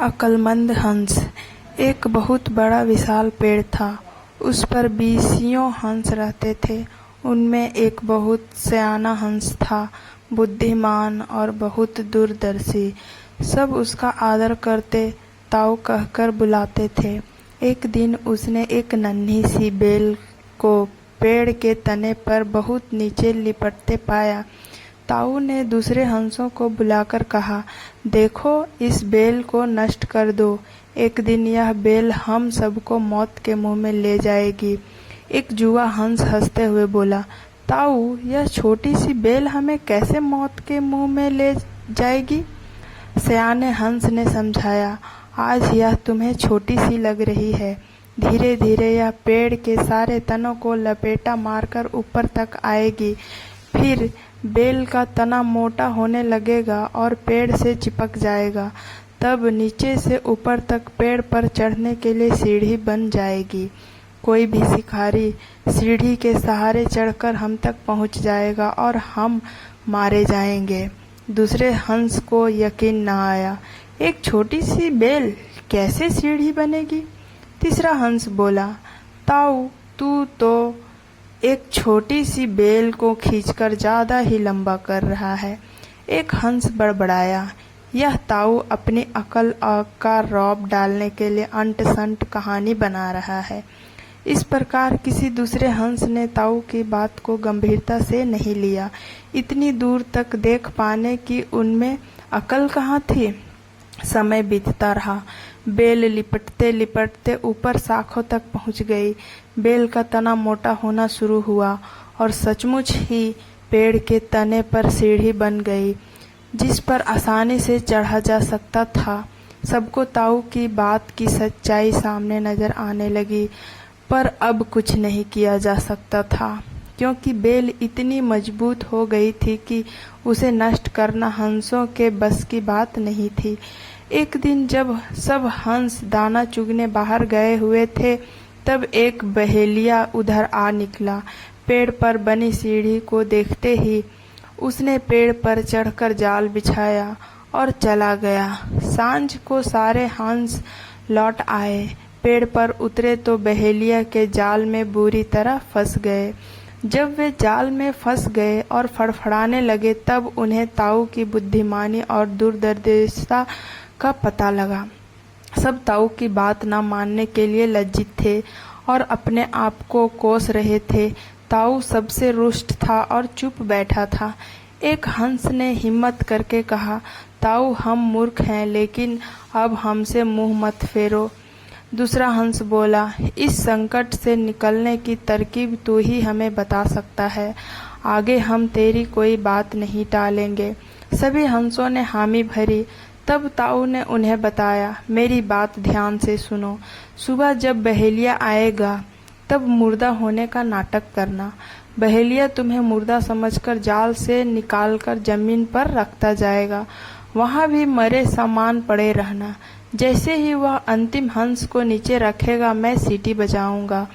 अक्लमंद हंस। एक बहुत बड़ा विशाल पेड़ था। उस पर 20 हंस रहते थे। उनमें एक बहुत सयाना हंस था, बुद्धिमान और बहुत दूरदर्शी। सब उसका आदर करते, ताऊ कहकर बुलाते थे। एक दिन उसने एक नन्ही सी बेल को पेड़ के तने पर बहुत नीचे लिपटते पाया। ताऊ ने दूसरे हंसों को बुलाकर कहा, देखो, इस बेल को नष्ट कर दो। एक दिन यह बेल हम सबको मौत के मुंह में ले जाएगी। एक जुआ हंस हंसते हुए बोला, ताऊ, यह छोटी सी बेल हमें कैसे मौत के मुंह में ले जाएगी? सयाने हंस ने समझाया, आज यह तुम्हें छोटी सी लग रही है। धीरे धीरे यह पेड़ के सारे तनों को लपेटा मारकर ऊपर तक आएगी। फिर बेल का तना मोटा होने लगेगा और पेड़ से चिपक जाएगा। तब नीचे से ऊपर तक पेड़ पर चढ़ने के लिए सीढ़ी बन जाएगी। कोई भी शिकारी सीढ़ी के सहारे चढ़कर हम तक पहुंच जाएगा और हम मारे जाएंगे। दूसरे हंस को यकीन न आया। एक छोटी सी बेल कैसे सीढ़ी बनेगी? तीसरा हंस बोला, ताऊ, तू तो एक छोटी सी बेल को खींचकर ज्यादा ही लंबा कर रहा है। एक हंस बड़बड़ाया, यह ताऊ अपनी अकल का रौब डालने के लिए अंट संट कहानी बना रहा है। इस प्रकार किसी दूसरे हंस ने ताऊ की बात को गंभीरता से नहीं लिया। इतनी दूर तक देख पाने की उनमें अकल कहाँ थी। समय बीतता रहा। बेल लिपटते लिपटते ऊपर शाखों तक पहुंच गई। बेल का तना मोटा होना शुरू हुआ और सचमुच ही पेड़ के तने पर सीढ़ी बन गई, जिस पर आसानी से चढ़ा जा सकता था। सबको ताऊ की बात की सच्चाई सामने नजर आने लगी, पर अब कुछ नहीं किया जा सकता था, क्योंकि बेल इतनी मजबूत हो गई थी कि उसे नष्ट करना हंसों के बस की बात नहीं थी। एक दिन जब सब हंस दाना चुगने बाहर गए हुए थे, तब एक बहेलिया उधर आ निकला। पेड़ पर बनी सीढ़ी को देखते ही उसने पेड़ पर चढ़कर जाल बिछाया और चला गया। सांझ को सारे हंस लौट आए। पेड़ पर उतरे तो बहेलिया के जाल में बुरी तरह फंस गए। जब वे जाल में फंस गए और फड़फड़ाने लगे, तब उन्हें ताऊ की बुद्धिमानी और दूरदर्शिता का पता लगा। सब ताऊ की बात न मानने के लिए लज्जित थे और अपने आप को कोस रहे थे। ताऊ सबसे रुष्ट था और चुप बैठा था। एक हंस ने हिम्मत करके कहा, ताऊ, हम मूर्ख हैं, लेकिन अब हमसे मुंह मत फेरो। दूसरा हंस बोला, इस संकट से निकलने की तरकीब तू ही हमें बता सकता है। आगे हम तेरी कोई बात नहीं टालेंगे। सभी हंसों ने हामी भरी। तब ताऊ ने उन्हें बताया, मेरी बात ध्यान से सुनो। सुबह जब बहेलिया आएगा, तब मुर्दा होने का नाटक करना। बहेलिया तुम्हें मुर्दा समझकर जाल से निकालकर जमीन पर रखता जाएगा। वहां भी मरे सामान पड़े रहना। जैसे ही वह अंतिम हंस को नीचे रखेगा, मैं सीटी बजाऊंगा।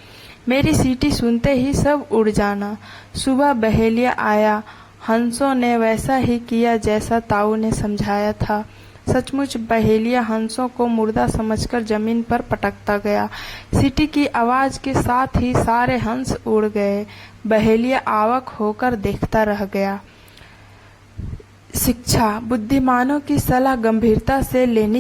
मेरी सीटी सुनते ही सब उड़ जाना। सुबह बहेलिया आया। हंसों ने वैसा ही किया जैसा ताऊ ने समझाया था। सचमुच बहेलिया हंसों को मुर्दा समझकर जमीन पर पटकता गया। सीटी की आवाज के साथ ही सारे हंस उड़ गए। बहेलिया अवाक होकर देखता रह गया। शिक्षा: बुद्धिमानों की सलाह गंभीरता से लेनी